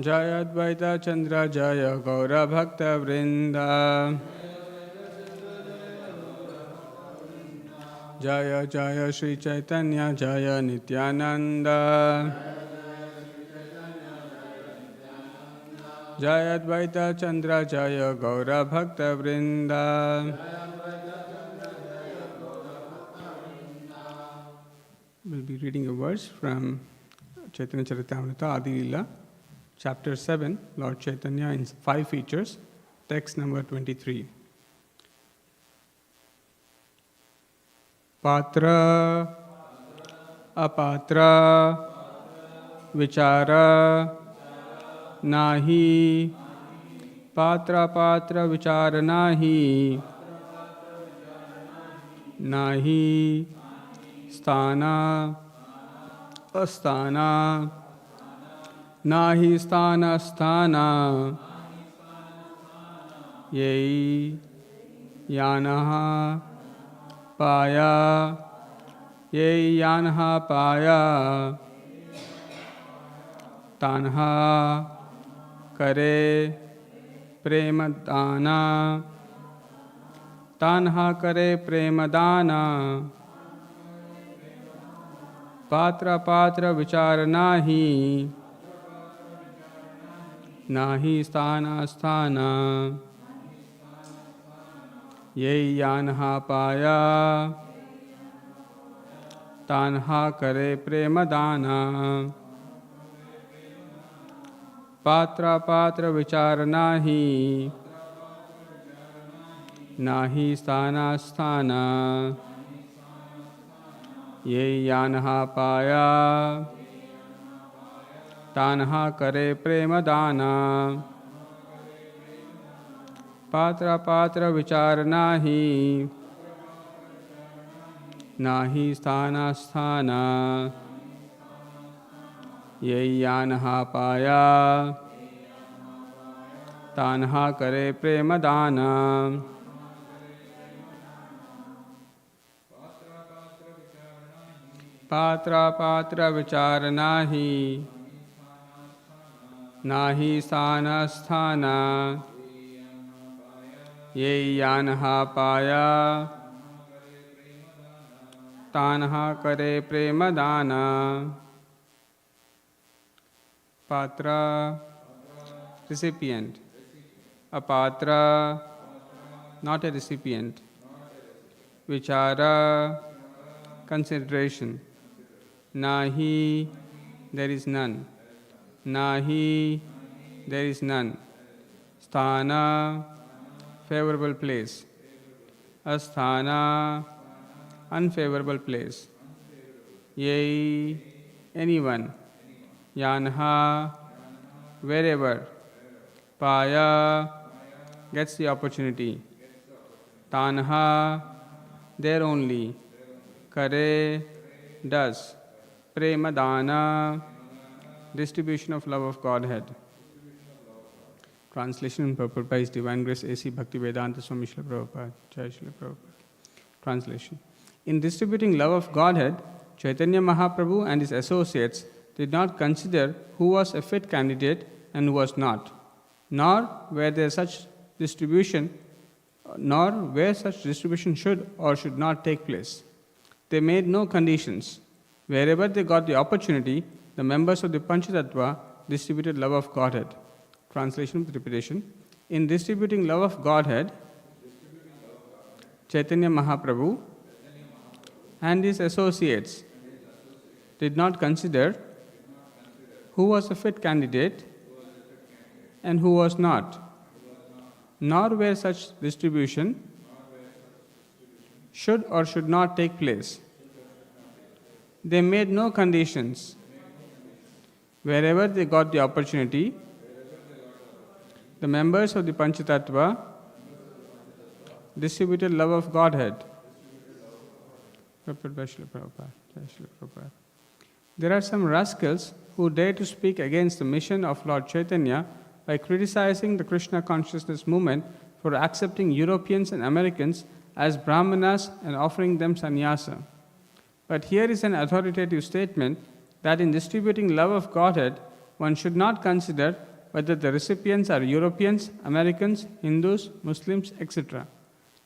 Jaya Advaita Chandra Jaya Gaura Bhakta Vrinda. Jaya Jaya Sri Chaitanya Jaya Nityananda. Jaya Advaita Chandra Jaya Gaura Bhakta Vrinda. We'll be reading a verse from Chaitanya Charitamrita Adi Lila, Chapter 7, Lord Chaitanya in 5 features, text number 23. Patra, apatra, vichara, nahi, patra patra vichara nahi, nahi, sthana, asthana, nahi sthana sthana, yei, yanaha, paya, yei yanaha paya, tanha, करे प्रेम दाना, तान्हा करे प्रेम दाना, पात्र पात्र विचार नाही, नाही स्थाना स्थाना, ये यान्हा पाया, तान्हा करे प्रेम दाना, पात्र पात्र विचार नाही, नाही स्थाना स्थाना, ये यान्हा पाया, तान्हा करे प्रेम दाना, पात्र पात्र विचार नाही, नाही स्थाना स्थाना, ये यान्हा पाया, तान्हा करे प्रेम दाना, पात्र पात्र विचार नाही, नाही स्थाना स्थाना, ये यान्हा पाया, तान्हा करे प्रेम दाना. Patra, recipient. Apatra, not a recipient. Vichara, consideration. Nahi, there is none. Nahi, there is none. Sthana, favorable place. Asthana, unfavorable place. Yei, anyone. Yanha, wherever. Paya, gets the opportunity. Tanha, there only. Kare, does. Prema dana, distribution of love of Godhead. Translation and purport by His Divine Grace A.C. Bhaktivedanta Swami Srila Prabhupada. Jai Srila Prabhupada. Translation. In distributing love of Godhead, Chaitanya Mahaprabhu and his associates did not consider who was a fit candidate and who was not, nor where such distribution should or should not take place. They made no conditions. Wherever they got the opportunity, the members of the Panchatattva distributed love of Godhead. Translation with repetition. In distributing love of Godhead, Chaitanya Mahaprabhu and his associates did not consider who was a fit candidate and who was not, nor where such distribution should or should not take place. They made no conditions. Wherever they got the opportunity, the members of the Panchatattva distributed love of Godhead. There are some rascals who dare to speak against the mission of Lord Chaitanya by criticizing the Krishna consciousness movement for accepting Europeans and Americans as Brahmanas and offering them sannyasa. But here is an authoritative statement that in distributing love of Godhead, one should not consider whether the recipients are Europeans, Americans, Hindus, Muslims, etc.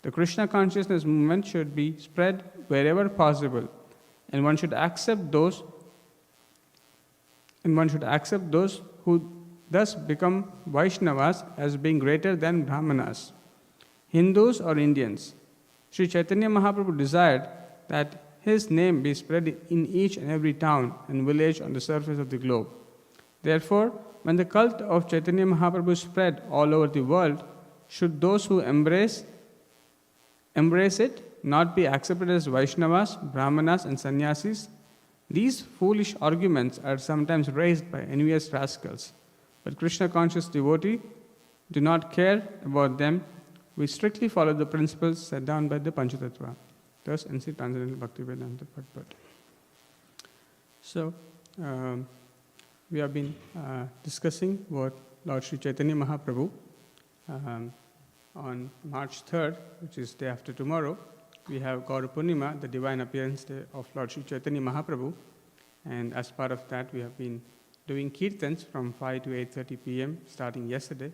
The Krishna consciousness movement should be spread wherever possible, and one should accept those who thus become Vaishnavas as being greater than Brahmanas, Hindus or Indians. Sri Chaitanya Mahaprabhu desired that his name be spread in each and every town and village on the surface of the globe. Therefore, when the cult of Chaitanya Mahaprabhu spread all over the world, should those who embrace it not be accepted as Vaishnavas, Brahmanas and Sannyasis? These foolish arguments are sometimes raised by envious rascals, but Krishna-conscious devotees do not care about them. We strictly follow the principles set down by the Panchatattva. Thus, N.C. Transcendental Bhaktivedanta Pad. So, we have been discussing what Lord Sri Chaitanya Mahaprabhu on March 3rd, which is day after tomorrow. We have Gaura Purnima, the divine appearance day of Lord Sri Chaitanya Mahaprabhu, and as part of that we have been doing kirtans from 5 to 8:30 p.m. starting yesterday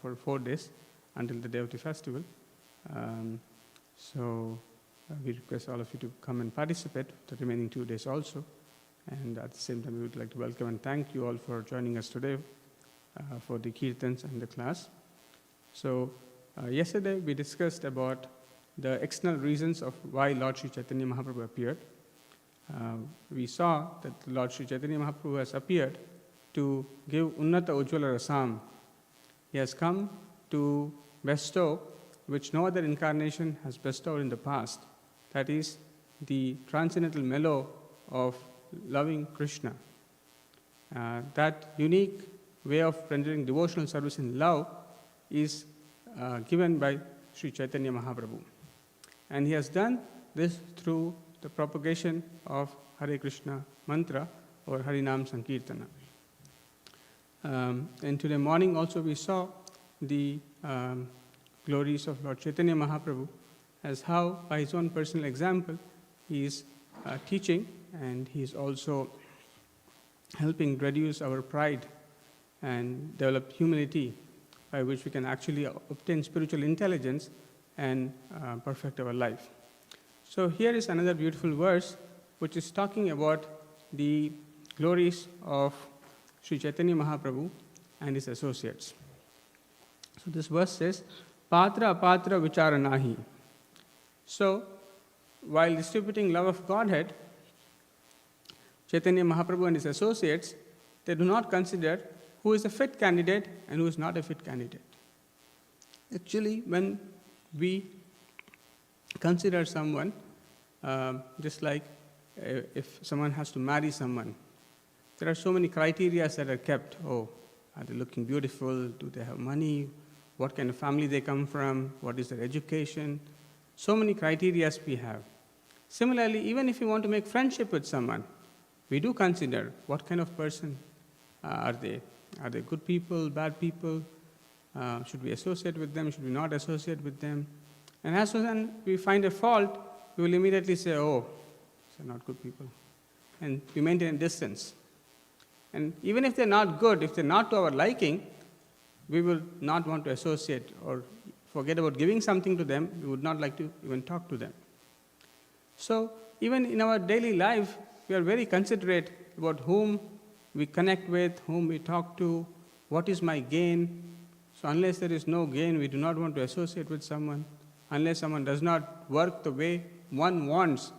for 4 days until the day of the festival. So we request all of you to come and participate the remaining 2 days also, and at the same time we would like to welcome and thank you all for joining us today for the kirtans and the class. So yesterday we discussed about the external reasons of why Lord Sri Chaitanya Mahaprabhu appeared. We saw that Lord Sri Chaitanya Mahaprabhu has appeared to give Unnata Ujjvala Rasam. He has come to bestow which no other incarnation has bestowed in the past. That is the transcendental mellow of loving Krishna. That unique way of rendering devotional service in love is given by Sri Chaitanya Mahaprabhu. And he has done this through the propagation of Hare Krishna mantra or Harinam Sankirtana. And today morning also we saw the glories of Lord Chaitanya Mahaprabhu as how by his own personal example he is teaching, and he is also helping reduce our pride and develop humility by which we can actually obtain spiritual intelligence and perfect our life. So here is another beautiful verse which is talking about the glories of Sri Chaitanya Mahaprabhu and his associates. So this verse says, Patra apatra vichara nahi. So while distributing love of Godhead, Chaitanya Mahaprabhu and his associates, they do not consider who is a fit candidate and who is not a fit candidate. Actually, when we consider someone, just like if someone has to marry someone, there are so many criteria that are kept. Oh, are they looking beautiful? Do they have money? What kind of family they come from? What is their education? So many criteria we have. Similarly, even if you want to make friendship with someone, we do consider what kind of person are they. Are they good people, bad people? Should we associate with them? Should we not associate with them? And as soon as we find a fault, we will immediately say, oh, these are not good people. And we maintain a distance. And even if they're not good, if they're not to our liking, we will not want to associate or forget about giving something to them. We would not like to even talk to them. So even in our daily life, we are very considerate about whom we connect with, whom we talk to, what is my gain. So unless there is no gain, we do not want to associate with someone. Unless someone does not work the way one wants,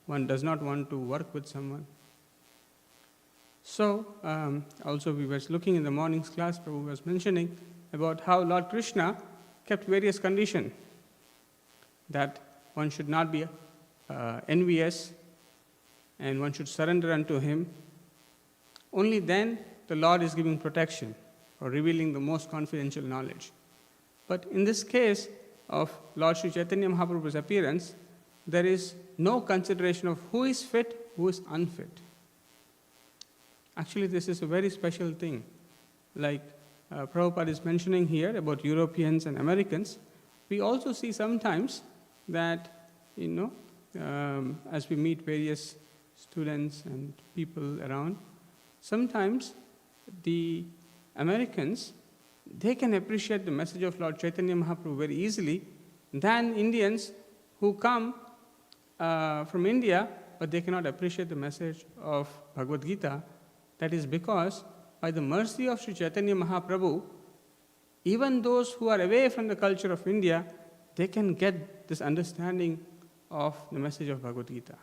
one does not want to work with someone. So also we were looking in the morning's class, Prabhu was mentioning about how Lord Krishna kept various conditions, that one should not be envious and one should surrender unto him. Only then the Lord is giving protection or revealing the most confidential knowledge. But in this case of Lord Sri Chaitanya Mahaprabhu's appearance, there is no consideration of who is fit, who is unfit. Actually, this is a very special thing. Like Prabhupada is mentioning here about Europeans and Americans, we also see sometimes that, as we meet various students and people around, sometimes the Americans, they can appreciate the message of Lord Chaitanya Mahaprabhu very easily than Indians who come from India, but they cannot appreciate the message of Bhagavad Gita. That is because by the mercy of Sri Chaitanya Mahaprabhu, even those who are away from the culture of India, they can get this understanding of the message of Bhagavad Gita.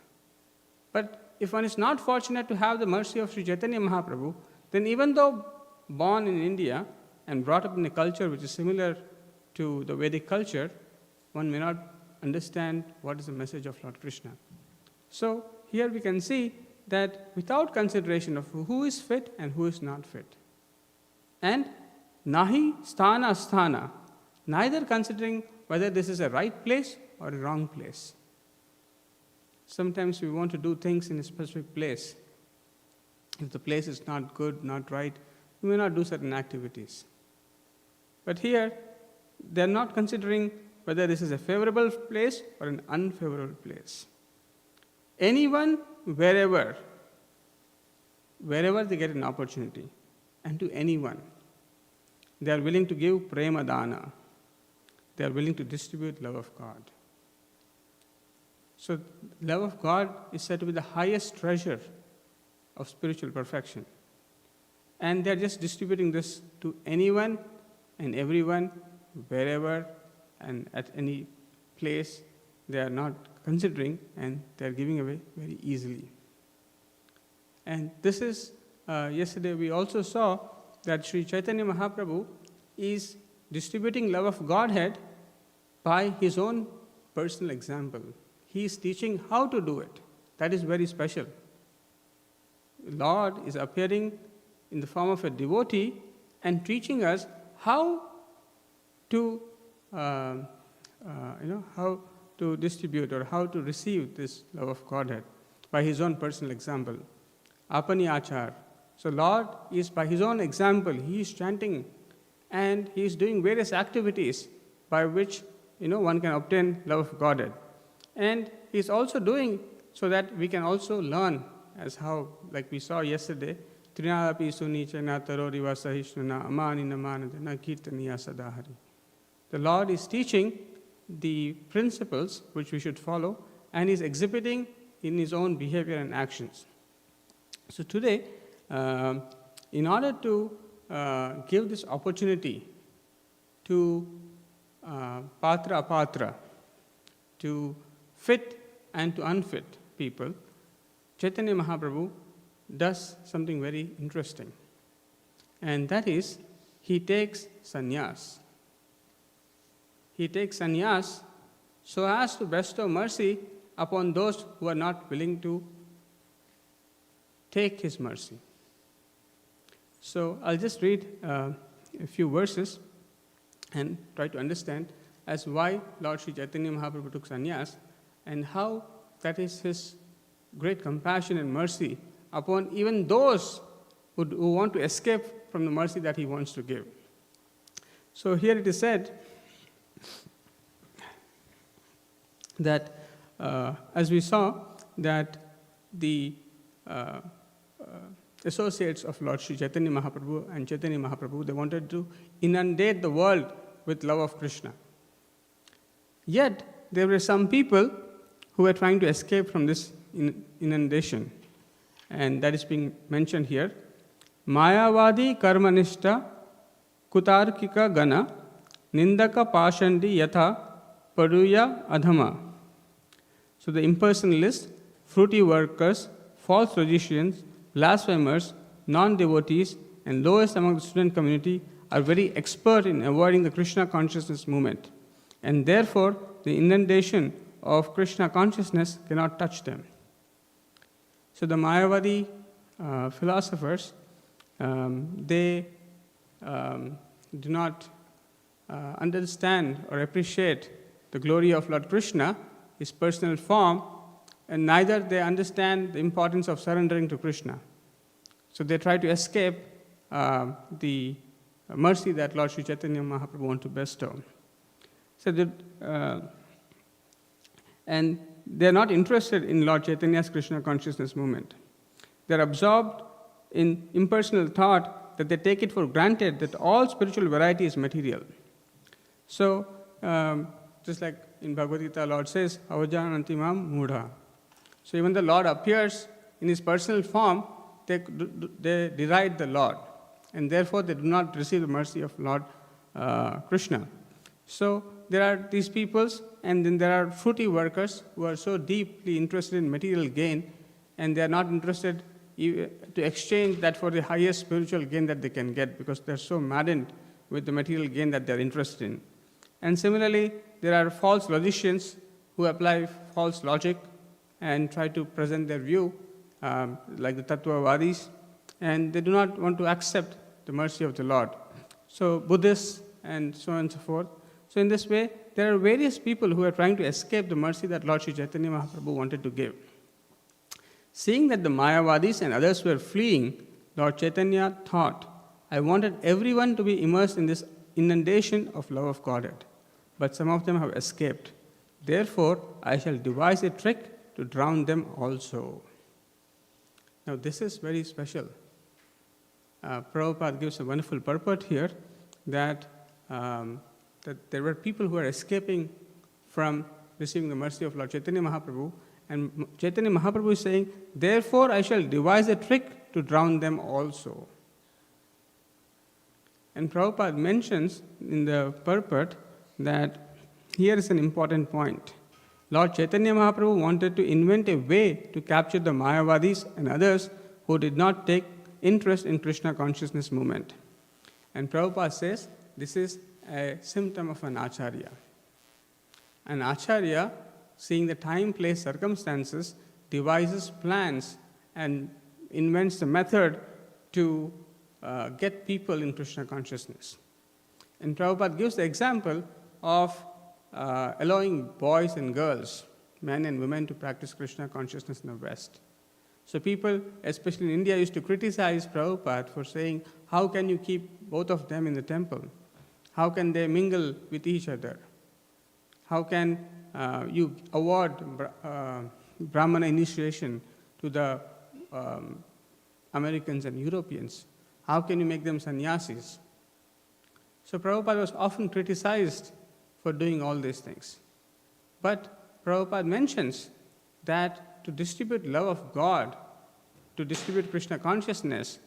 But if one is not fortunate to have the mercy of Sri Chaitanya Mahaprabhu, then even though born in India and brought up in a culture which is similar to the Vedic culture, one may not understand what is the message of Lord Krishna. So here we can see that without consideration of who is fit and who is not fit, and nahi sthana sthana, neither considering whether this is a right place or a wrong place. Sometimes we want to do things in a specific place. If the place is not good, not right, we may not do certain activities. But here, they are not considering whether this is a favorable place or an unfavorable place. Anyone, wherever they get an opportunity, and to anyone, they are willing to give prema dana. They are willing to distribute love of God. So, love of God is said to be the highest treasure of spiritual perfection. And they are just distributing this to anyone and everyone, wherever and at any place. They are not considering, and they are giving away very easily. And this is, yesterday we also saw that Sri Chaitanya Mahaprabhu is distributing love of Godhead by his own personal example. He is teaching how to do it. That is very special. Lord is appearing in the form of a devotee and teaching us how to, how to distribute or how to receive this love of Godhead by his own personal example. Apani achar. So Lord is by his own example, he is chanting and he is doing various activities by which one can obtain love of Godhead. And he is also doing so that we can also learn as how, like we saw yesterday, Trinadapi sunichana taroriva sahishnana amanina manadana kirtaniya sadahari. The Lord is teaching the principles which we should follow and is exhibiting in his own behavior and actions. So today, in order to give this opportunity to patra apatra, to fit and to unfit people, Chaitanya Mahaprabhu does something very interesting. And that is, he takes sannyas. He takes sannyas so as to bestow mercy upon those who are not willing to take his mercy. So I'll just read a few verses and try to understand as why Lord Sri Chaitanya Mahaprabhu took sannyas and how that is his great compassion and mercy upon even those who want to escape from the mercy that he wants to give. So here it is said that, as we saw, that the associates of Lord Sri Chaitanya Mahaprabhu and Chaitanya Mahaprabhu, they wanted to inundate the world with love of Krishna. Yet, there were some people who were trying to escape from this inundation. And that is being mentioned here. Mayavadi karmanishta kutarkika gana nindaka pashandi yatha paruya adhama. So the impersonalists, fruity workers, false logicians, blasphemers, non-devotees, and lowest among the student community are very expert in avoiding the Krishna consciousness movement. And therefore, the inundation of Krishna consciousness cannot touch them. So the Mayavadi philosophers, they do not understand or appreciate the glory of Lord Krishna, his personal form, and neither they understand the importance of surrendering to Krishna. So they try to escape the mercy that Lord Sri Chaitanya Mahaprabhu wants to bestow. So and they are not interested in Lord Chaitanya's Krishna consciousness movement. They are absorbed in impersonal thought that they take it for granted that all spiritual variety is material. So, just like in Bhagavad Gita, Lord says, Avajananti mam mudha. So even the Lord appears in his personal form, they deride the Lord, and therefore they do not receive the mercy of Lord Krishna. So there are these peoples, and then there are fruity workers who are so deeply interested in material gain, and they are not interested to exchange that for the highest spiritual gain that they can get, because they are so maddened with the material gain that they are interested in. And similarly, there are false logicians who apply false logic and try to present their view, like the Tattvavadis, and they do not want to accept the mercy of the Lord. So Buddhists and so on and so forth. So in this way, there are various people who are trying to escape the mercy that Lord Sri Chaitanya Mahaprabhu wanted to give. Seeing that the Mayavadis and others were fleeing, Lord Chaitanya thought, I wanted everyone to be immersed in this inundation of love of Godhead, but some of them have escaped. Therefore, I shall devise a trick to drown them also. Now, this is very special. Prabhupada gives a wonderful purport here that there were people who are escaping from receiving the mercy of Lord Chaitanya Mahaprabhu, and Chaitanya Mahaprabhu is saying, therefore I shall devise a trick to drown them also. And Prabhupada mentions in the purport that here is an important point. Lord Chaitanya Mahaprabhu wanted to invent a way to capture the Mayavadis and others who did not take interest in Krishna consciousness movement. And Prabhupada says this is a symptom of an acharya. An acharya, seeing the time, place, circumstances, devises plans and invents a method to get people in Krishna consciousness. And Prabhupada gives the example of allowing boys and girls, men and women, to practice Krishna consciousness in the West. So people, especially in India, used to criticize Prabhupada for saying, how can you keep both of them in the temple? How can they mingle with each other? How can you award Brahmana initiation to the Americans and Europeans? How can you make them sannyasis? So Prabhupada was often criticized for doing all these things. But Prabhupada mentions that to distribute love of God, to distribute Krishna consciousness,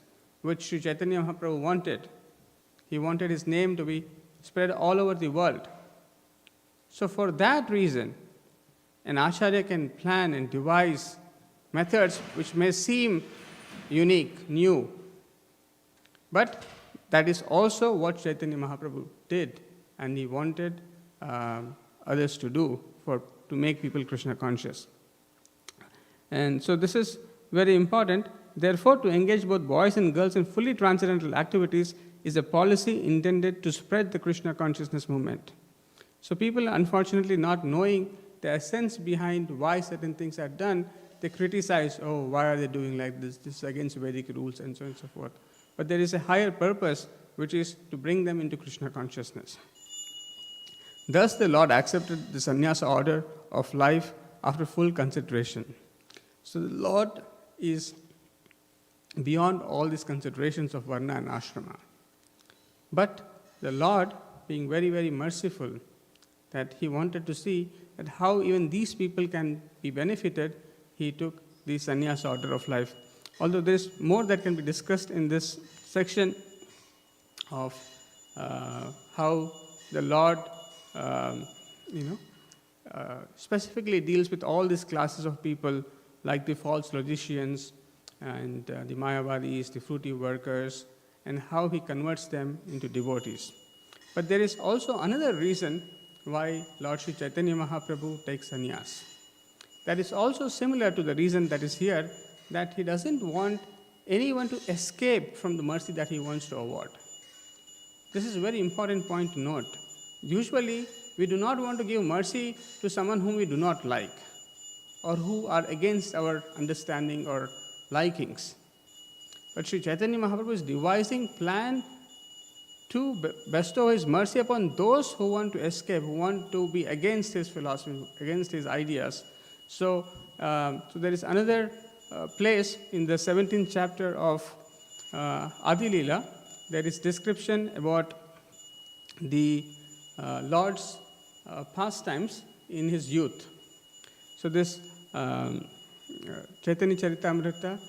which Sri Chaitanya Mahaprabhu wanted, he wanted his name to be spread all over the world. So for that reason, an acharya can plan and devise methods which may seem unique, new, but that is also what Chaitanya Mahaprabhu did, and he wanted others to do to make people Krishna conscious. And so this is very important. Therefore, to engage both boys and girls in fully transcendental activities is a policy intended to spread the Krishna consciousness movement. So people, unfortunately, not knowing the essence behind why certain things are done, they criticize, oh, why are they doing like this? This is against Vedic rules and so on and so forth. But there is a higher purpose, which is to bring them into Krishna consciousness. Thus, the Lord accepted the sannyasa order of life after full consideration. So the Lord is beyond all these considerations of varna and ashrama. But the Lord, being very, very merciful, that he wanted to see that how even these people can be benefited, he took the sannyasa order of life. Although there is more that can be discussed in this section of how the Lord, specifically deals with all these classes of people, like the false logicians and the Mayavadis, the fruity workers, and how he converts them into devotees. But there is also another reason why Lord Sri Chaitanya Mahaprabhu takes sannyas. That is also similar to the reason that is here, that he doesn't want anyone to escape from the mercy that he wants to award. This is a very important point to note. Usually, we do not want to give mercy to someone whom we do not like or who are against our understanding or likings. But Sri Chaitanya Mahaprabhu is devising plan to bestow his mercy upon those who want to escape, who want to be against his philosophy, against his ideas. So there is another place in the 17th chapter of Adi Leela, there is description about the Lord's pastimes in his youth. So this Chaitanya Charitamrita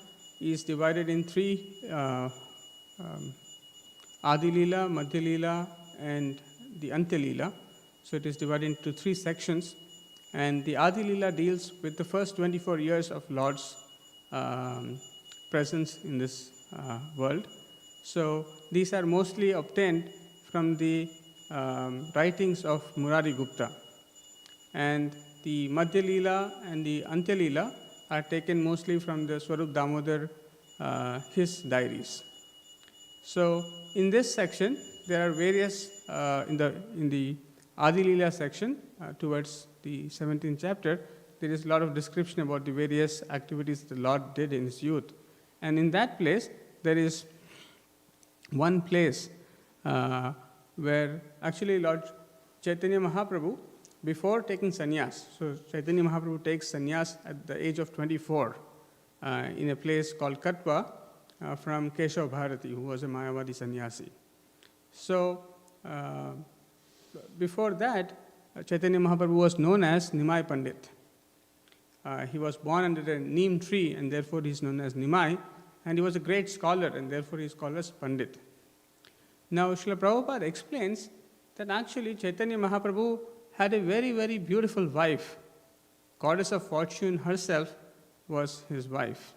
is divided in three Adi Leela, Madhya Leela and the Antya Leela. So it is divided into three sections, and the Adi Leela deals with the first 24 years of Lord's presence in this world. So these are mostly obtained from the writings of Murari Gupta, and the Madhya Leela and the Antya Leela are taken mostly from the Swarup Damodar, his diaries. So in this section, there are various, in the Adi Leela section, towards the 17th chapter, there is a lot of description about the various activities the Lord did in his youth. And in that place, there is one place where actually Lord Chaitanya Mahaprabhu, before taking sannyas, so Chaitanya Mahaprabhu takes sannyas at the age of 24 in a place called Katwa from Keshav Bharati, who was a Mayavadi sannyasi. So before that, Chaitanya Mahaprabhu was known as Nimai Pandit. He was born under a neem tree, and therefore he is known as Nimai, and he was a great scholar, and therefore he is called as Pandit. Now, Srila Prabhupada explains that actually Chaitanya Mahaprabhu had a very, very beautiful wife. Goddess of Fortune herself was his wife.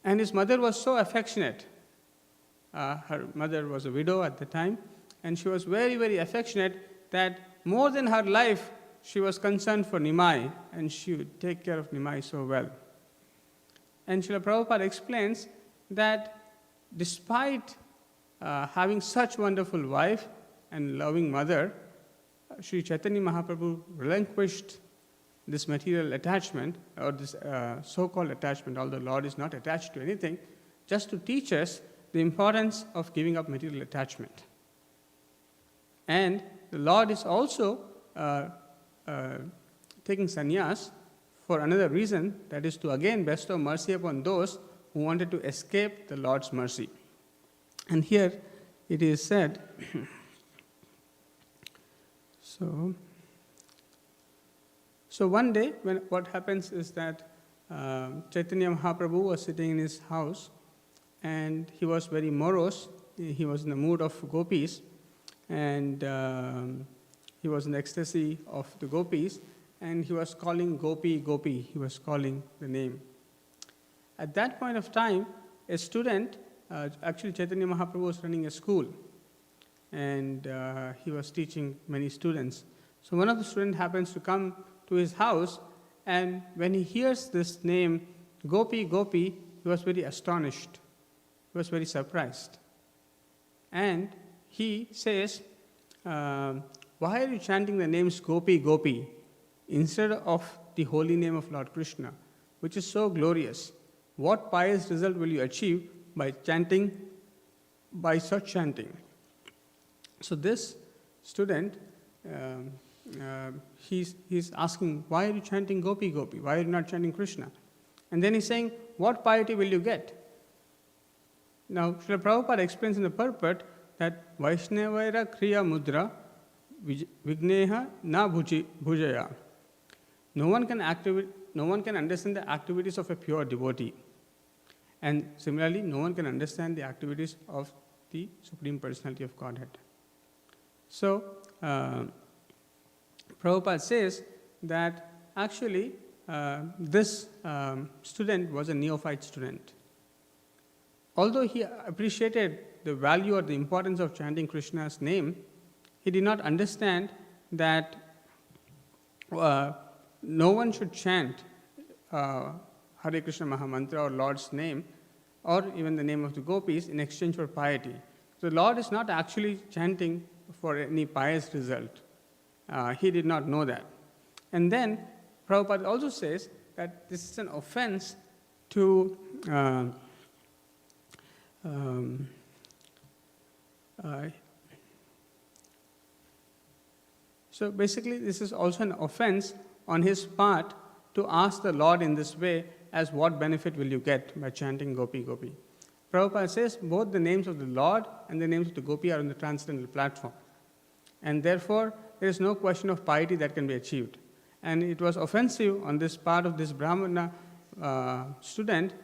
And his mother was so affectionate. Her mother was a widow at the time, and she was very, very affectionate that more than her life, she was concerned for Nimai, and she would take care of Nimai so well. And Srila Prabhupada explains that despite having such wonderful wife and loving mother, Sri Chaitanya Mahaprabhu relinquished this material attachment, or this so-called attachment, although Lord is not attached to anything, just to teach us the importance of giving up material attachment. And the Lord is also taking sannyas for another reason, that is to again bestow mercy upon those who wanted to escape the Lord's mercy. And here it is said, so one day, what happens is that Chaitanya Mahaprabhu was sitting in his house, and he was very morose. He was in the mood of gopis, and he was in ecstasy of the gopis, and he was calling Gopi, Gopi. He was calling the name. At that point of time, a student, actually Chaitanya Mahaprabhu was running a school, and he was teaching many students. So one of the students happens to come to his house, and when he hears this name, Gopi, Gopi, he was very astonished. He was very surprised. And he says, why are you chanting the names Gopi, Gopi instead of the holy name of Lord Krishna, which is so glorious? What pious result will you achieve by chanting, by such chanting? So this student, he's asking, why are you chanting Gopi, Gopi? Why are you not chanting Krishna? And then he's saying, what piety will you get? Now, Srila Prabhupada explains in the purport that Vaishnavaira Kriya Mudra Vigneha Na Bhujaya. No one can understand the activities of a pure devotee. And similarly, no one can understand the activities of the Supreme Personality of Godhead. So, Prabhupada says that actually this student was a neophyte student. Although he appreciated the value or the importance of chanting Krishna's name, he did not understand that no one should chant Hare Krishna Mahamantra or Lord's name, or even the name of the gopis, in exchange for piety. So the Lord is not actually chanting for any pious result. He did not know that. And then Prabhupada also says that this is an offense to so basically this is also an offense on his part to ask the Lord in this way, as what benefit will you get by chanting Gopi, Gopi? Prabhupada says both the names of the Lord and the names of the gopi are on the transcendental platform. And therefore, there is no question of piety that can be achieved. And it was offensive on this part of this Brahmana student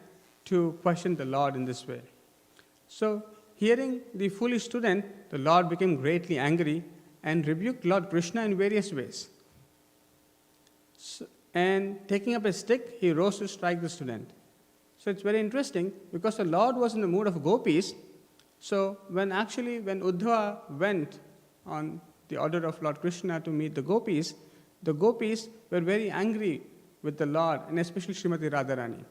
to question the Lord in this way. So, hearing the foolish student, the Lord became greatly angry and rebuked Lord Krishna in various ways. So, and taking up a stick, he rose to strike the student. So it's very interesting because the Lord was in the mood of gopis. So when Uddhava went on the order of Lord Krishna to meet the gopis were very angry with the Lord, and especially Srimati Radharani.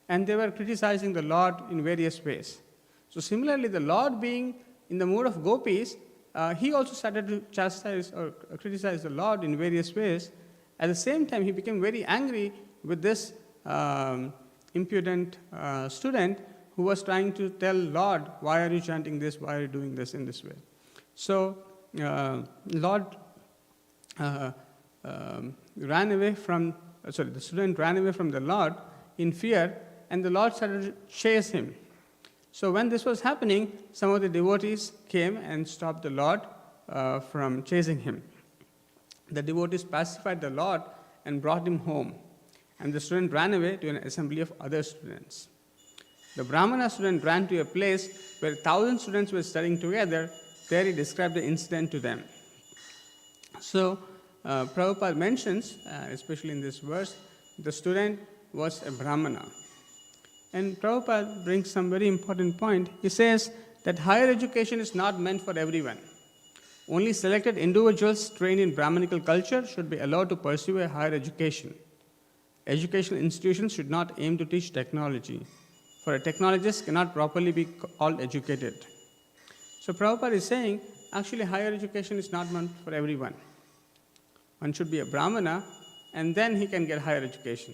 And they were criticizing the Lord in various ways. So similarly, the Lord being in the mood of gopis, he also started to chastise or criticize the Lord in various ways. At the same time, he became very angry with this impudent student who was trying to tell Lord, why are you chanting this, why are you doing this in this way? So, the student ran away from the Lord in fear, and the Lord started to chase him. So when this was happening, some of the devotees came and stopped the Lord from chasing him. The devotees pacified the Lord and brought him home, and the student ran away to an assembly of other students. The Brahmana student ran to a place where 1,000 students were studying together. There he described the incident to them. So, Prabhupada mentions, especially in this verse, the student was a Brahmana. And Prabhupada brings some very important point. He says that higher education is not meant for everyone. Only selected individuals trained in Brahmanical culture should be allowed to pursue a higher education. Educational institutions should not aim to teach technology, for a technologist cannot properly be called educated. So Prabhupada is saying, actually higher education is not meant for everyone. One should be a Brahmana, and then he can get higher education.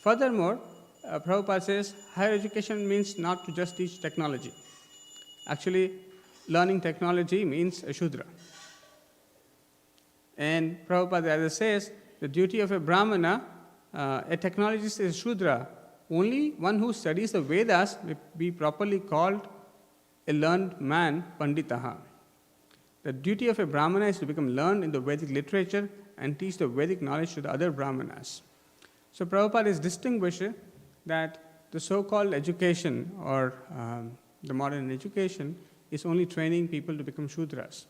Furthermore, Prabhupada says, higher education means not to just teach technology. Actually, learning technology means a Shudra. And Prabhupada rather says, the duty of a Brahmana, a technologist is Shudra. Only one who studies the Vedas may be properly called a learned man, Panditaha. The duty of a Brahmana is to become learned in the Vedic literature and teach the Vedic knowledge to the other Brahmanas. So Prabhupada is distinguishing that the so-called education or the modern education is only training people to become Shudras.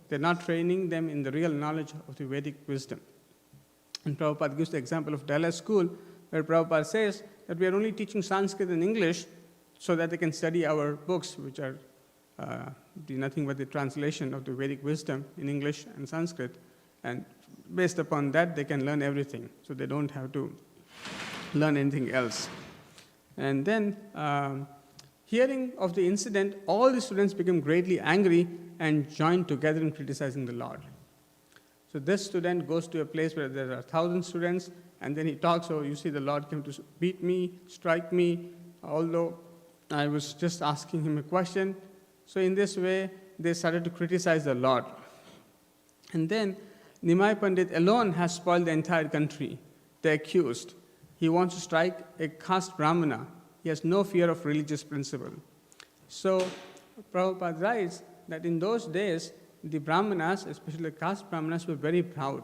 They're not training them in the real knowledge of the Vedic wisdom. And Prabhupada gives the example of Dallas School, where Prabhupada says that we are only teaching Sanskrit and English so that they can study our books, which are nothing but the translation of the Vedic wisdom in English and Sanskrit. And based upon that, they can learn everything. So they don't have to learn anything else. And then, hearing of the incident, all the students became greatly angry and joined together in criticizing the Lord. So this student goes to a place where there are 1,000 students, and then he talks, oh, you see, the Lord came to beat me, strike me, although I was just asking him a question. So in this way, they started to criticize the Lord. And then Nimai Pandit alone has spoiled the entire country. They accused. He wants to strike a caste Brahmana. He has no fear of religious principle. So Prabhupada writes that in those days, the Brahmanas, especially the caste Brahmanas, were very proud.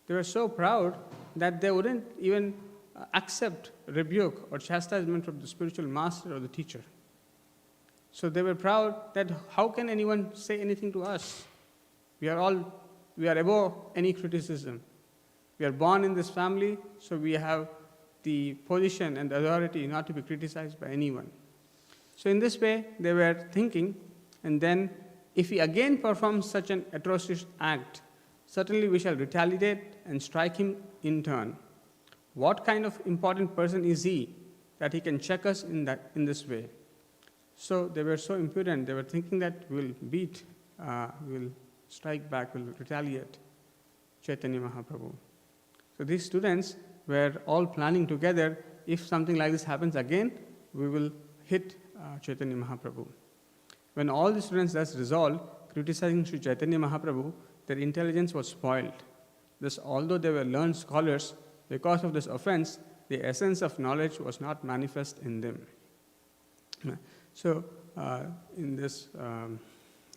They were so proud that they wouldn't even accept rebuke or chastisement from the spiritual master or the teacher. So they were proud that how can anyone say anything to us? We are above any criticism. We are born in this family, so we have the position and the authority not to be criticized by anyone. So in this way, they were thinking, and then if he again performs such an atrocious act, certainly we shall retaliate and strike him in turn. What kind of important person is he that he can check us in this way? So they were so impudent, they were thinking that we'll beat, we'll strike back, we'll retaliate Chaitanya Mahaprabhu. So these students were all planning together, if something like this happens again, we will hit Chaitanya Mahaprabhu. When all the students thus resolved, criticizing Sri Chaitanya Mahaprabhu, their intelligence was spoiled. Thus, although they were learned scholars, because of this offense, the essence of knowledge was not manifest in them. So, in this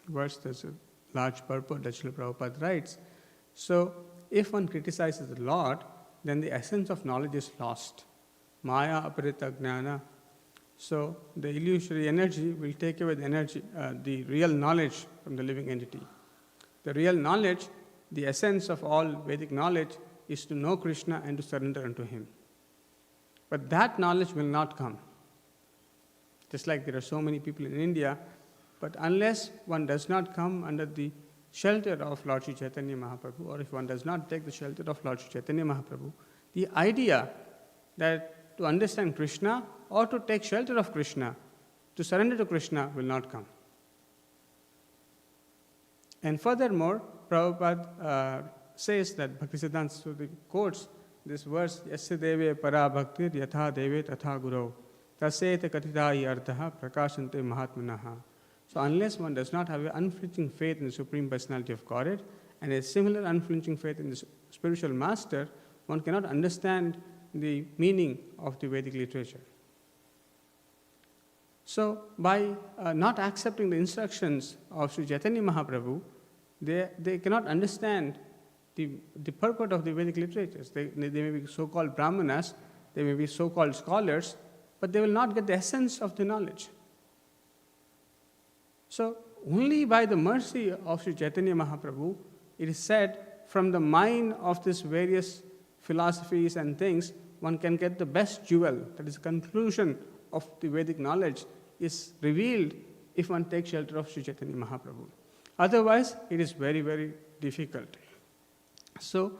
verse, there's a large purport that Srila Prabhupada writes. So, if one criticizes the Lord, then the essence of knowledge is lost. Maya aparita jnana. So, the illusory energy will take away the energy, the real knowledge from the living entity. The real knowledge, the essence of all Vedic knowledge, is to know Krishna and to surrender unto Him. But that knowledge will not come. Just like there are so many people in India, but unless one does not come under the shelter of Lord Sri Chaitanya Mahaprabhu, or if one does not take the shelter of Lord Sri Chaitanya Mahaprabhu, the idea that to understand Krishna or to take shelter of Krishna, to surrender to Krishna will not come. And furthermore, Prabhupada says that Bhaktisiddhanta Suti quotes this verse, Yasya deve para bhaktir yatha deve tatha guru taseta katitayi arthaha prakashante mahatmanaha. So unless one does not have an unflinching faith in the Supreme Personality of Godhead and a similar unflinching faith in the spiritual master, one cannot understand the meaning of the Vedic literature. So by not accepting the instructions of Sri Chaitanya Mahaprabhu, they cannot understand the purport of the Vedic literatures. They may be so-called brahmanas, they may be so-called scholars, but they will not get the essence of the knowledge. So only by the mercy of Sri Chaitanya Mahaprabhu, it is said, from the mind of these various philosophies and things, one can get the best jewel, that is the conclusion of the Vedic knowledge, is revealed if one takes shelter of Sri Chaitanya Mahaprabhu. Otherwise, it is very, very difficult. So,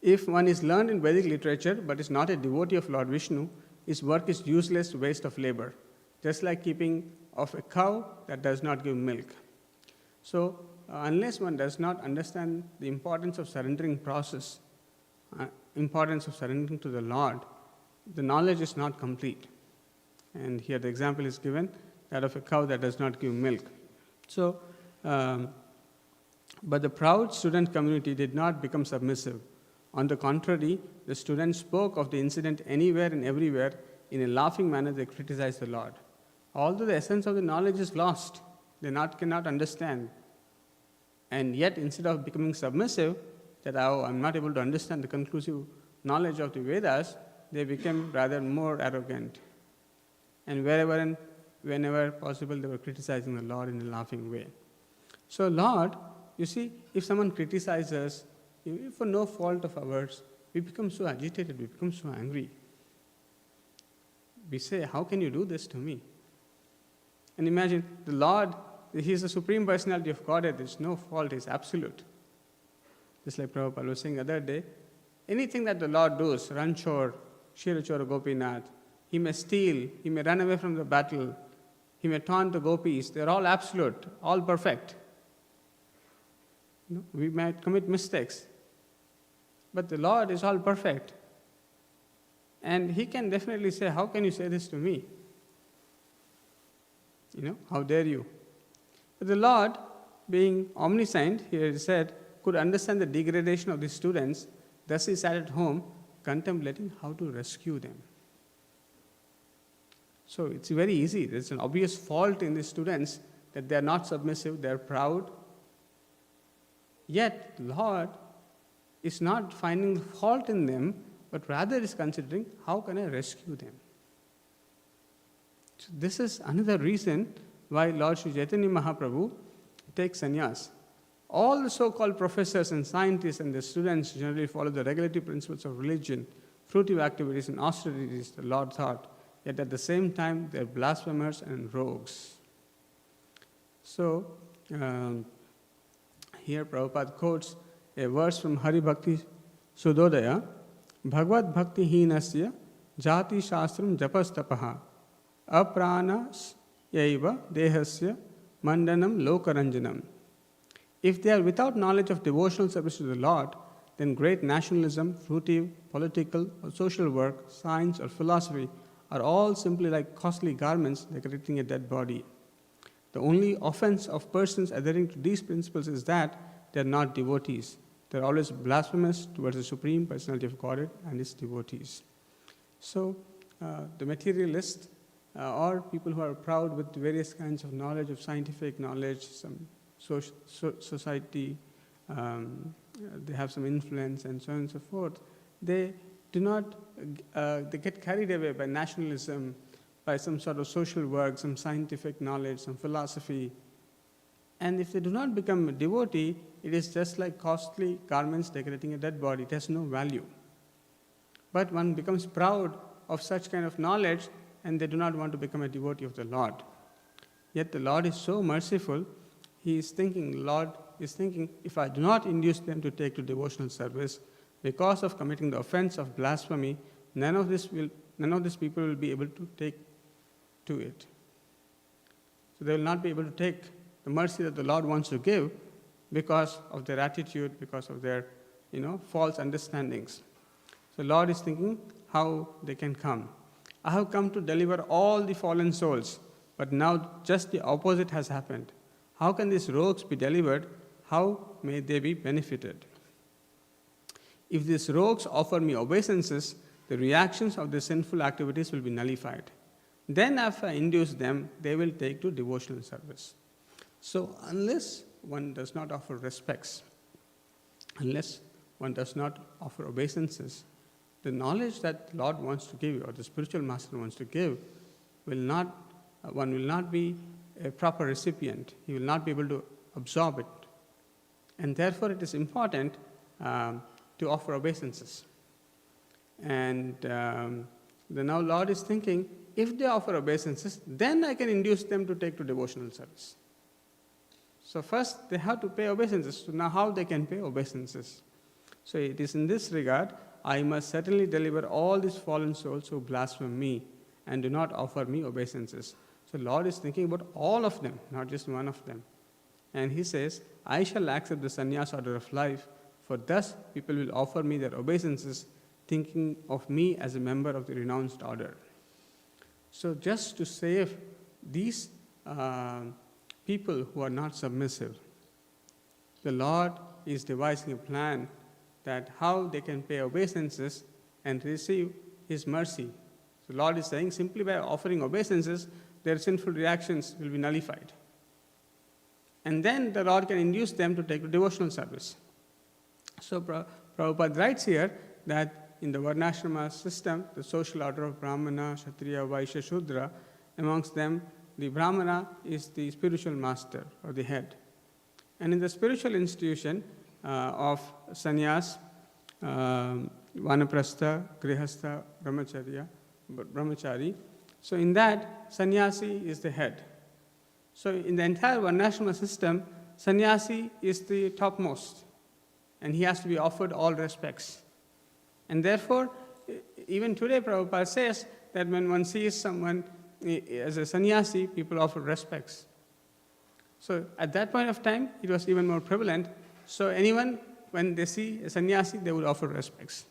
if one is learned in Vedic literature but is not a devotee of Lord Vishnu, his work is useless, waste of labor, just like keeping of a cow that does not give milk. So, unless one does not understand the importance of surrendering process, importance of surrendering to the Lord, the knowledge is not complete. And here the example is given, that of a cow that does not give milk. So, but the proud student community did not become submissive. On the contrary, the students spoke of the incident anywhere and everywhere. In a laughing manner, they criticized the Lord. Although the essence of the knowledge is lost, they cannot understand. And yet, instead of becoming submissive, that I'm not able to understand the conclusive knowledge of the Vedas, they became rather more arrogant. And wherever and whenever possible, they were criticizing the Lord in a laughing way. So, Lord, you see, if someone criticizes, if for no fault of ours, we become so agitated, we become so angry. We say, how can you do this to me? And imagine, the Lord, He is the Supreme Personality of Godhead, there is no fault, He is absolute. Just like Prabhupada was saying the other day, anything that the Lord does, Ranchor, Shirachor, Gopinath, He may steal, He may run away from the battle, He may taunt the gopis, they are all absolute, all perfect. We might commit mistakes, but the Lord is all perfect. And He can definitely say, how can you say this to me? How dare you? But the Lord, being omniscient, here it is said, could understand the degradation of the students, thus He sat at home contemplating how to rescue them. So it's very easy. There's an obvious fault in the students that they are not submissive, they are proud. Yet, Lord is not finding fault in them, but rather is considering, how can I rescue them? So this is another reason why Lord Sri Chaitanya Mahaprabhu takes sannyas. All the so-called professors and scientists and the students generally follow the regulatory principles of religion, fruitive activities and austerities, the Lord thought, yet at the same time they are blasphemers and rogues. So, here Prabhupada quotes a verse from Hari Bhakti Sudodaya, Bhagavad Bhakti Hinasya Jati Shastram Japas Tapaha Apranas Yaiva Dehasya Mandanam Lokaranjanam. If they are without knowledge of devotional service to the Lord, then great nationalism, fruitive, political, or social work, science, or philosophy are all simply like costly garments decorating a dead body. The only offense of persons adhering to these principles is that they are not devotees. They are always blasphemous towards the Supreme Personality of Godhead and His devotees. So, the materialists or people who are proud with various kinds of knowledge, of scientific knowledge, some society, they have some influence and so on and so forth. They do not, they get carried away by nationalism, by some sort of social work, some scientific knowledge, some philosophy. And if they do not become a devotee, it is just like costly garments decorating a dead body. It has no value. But one becomes proud of such kind of knowledge, and they do not want to become a devotee of the Lord. Yet the Lord is so merciful, He is thinking, Lord is thinking, if I do not induce them to take to devotional service, because of committing the offense of blasphemy, none of these people will be able to take to it. So they will not be able to take the mercy that the Lord wants to give because of their attitude, because of their, false understandings. So Lord is thinking how they can come. I have come to deliver all the fallen souls, but now just the opposite has happened. How can these rogues be delivered? How may they be benefited? If these rogues offer me obeisances, the reactions of their sinful activities will be nullified. Then if I induce them, they will take to devotional service. So unless one does not offer respects, unless one does not offer obeisances, the knowledge that the Lord wants to give, or the spiritual master wants to give, one will not be a proper recipient. He will not be able to absorb it. And therefore it is important to offer obeisances. And the now Lord is thinking, if they offer obeisances, then I can induce them to take to devotional service. So first they have to pay obeisances. So now how they can pay obeisances? So it is in this regard, I must certainly deliver all these fallen souls who blaspheme me and do not offer me obeisances. So Lord is thinking about all of them, not just one of them. And He says, I shall accept the sannyasa order of life, for thus people will offer me their obeisances, thinking of me as a member of the renounced order. So just to save these people who are not submissive, the Lord is devising a plan that how they can pay obeisances and receive His mercy. So Lord is saying, simply by offering obeisances, their sinful reactions will be nullified. And then the Lord can induce them to take to devotional service. So Prabhupada writes here that in the Varnashrama system, the social order of Brahmana, Kshatriya, Vaishya, Shudra, amongst them, the Brahmana is the spiritual master or the head. And in the spiritual institution of sannyas, vanaprastha, grihastha, brahmachari, so in that, sannyasi is the head. So in the entire Varnashrama system, sannyasi is the topmost, and he has to be offered all respects. And therefore, even today, Prabhupada says that when one sees someone as a sannyasi, people offer respects. So at that point of time, it was even more prevalent. So anyone, when they see a sannyasi, they would offer respects.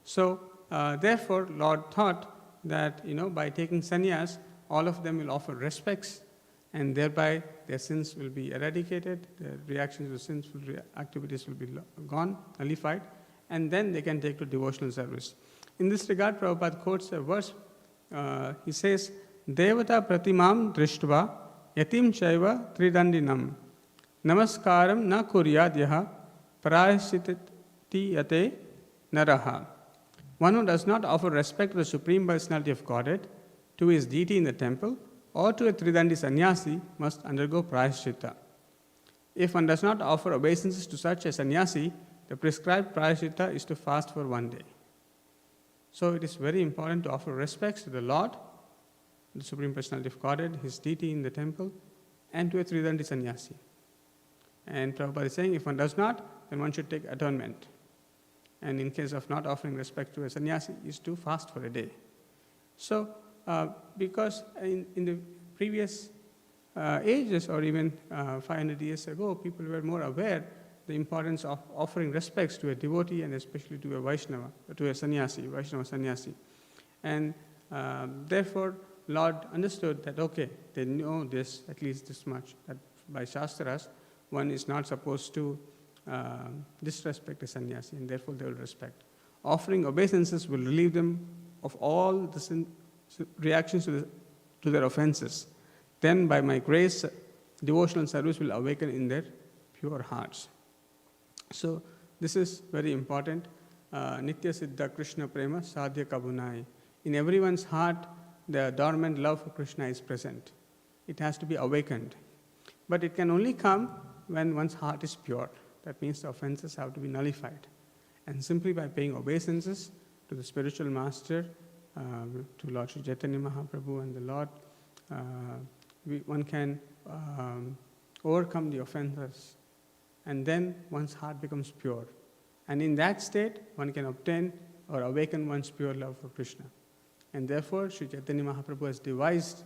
So therefore, Lord thought that, by taking sannyas, all of them will offer respects, and thereby their sins will be eradicated, their reactions to sinful activities will be gone, nullified, and then they can take to devotional service. In this regard, Prabhupada quotes a verse. He says, Devata pratimam drishtva yatim chaiva tridandinam namaskaram na kuryad yaha prayasitati yate naraha. One who does not offer respect to the Supreme Personality of Godhead, to his deity in the temple, or to a Tridandi sannyasi must undergo prayaschitta. If one does not offer obeisances to such a sannyasi, the prescribed prayaschitta is to fast for 1 day. So it is very important to offer respects to the Lord, the Supreme Personality of Godhead, his deity in the temple, and to a Tridandi sannyasi. And Prabhupada is saying, if one does not, then one should take atonement. And in case of not offering respect to a sannyasi, is to fast for a day. So, because in the previous ages, or even 500 years ago, people were more aware the importance of offering respects to a devotee, and especially to a Vaishnava, to a sannyasi, Vaishnava sannyasi. And therefore, Lord understood that, okay, they know this, at least this much, that by Shastras, one is not supposed to disrespect a sannyasi, and therefore they will respect. Offering obeisances will relieve them of all the reactions to their offenses. Then by my grace, devotional service will awaken in their pure hearts. So this is very important. Nitya Siddha Krishna Prema Sadhya Kabunai. In everyone's heart, the dormant love for Krishna is present. It has to be awakened. But it can only come when one's heart is pure. That means the offenses have to be nullified. And simply by paying obeisances to the spiritual master, to Lord Sri Chaitanya Mahaprabhu and the Lord, one can overcome the offenses. And then one's heart becomes pure. And in that state, one can obtain or awaken one's pure love for Krishna. And therefore, Sri Chaitanya Mahaprabhu has devised,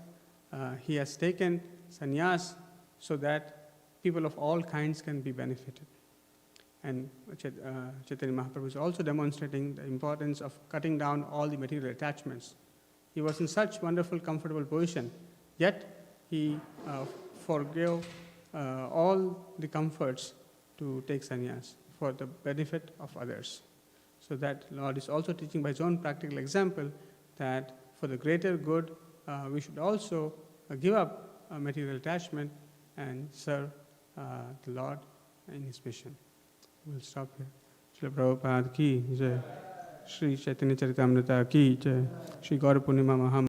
he has taken sannyas so that people of all kinds can be benefited. And Chaitanya Mahaprabhu is also demonstrating the importance of cutting down all the material attachments. He was in such wonderful, comfortable position, yet he forgave all the comforts to take sannyas for the benefit of others. So that Lord is also teaching by his own practical example that for the greater good, we should also give up material attachment and serve the Lord in his mission. We'll stop here. Srila Prabhupada ki jai. Sri Chaitanya Charitamrita ki jai. Sri Gaura Purnima Mahaprabhu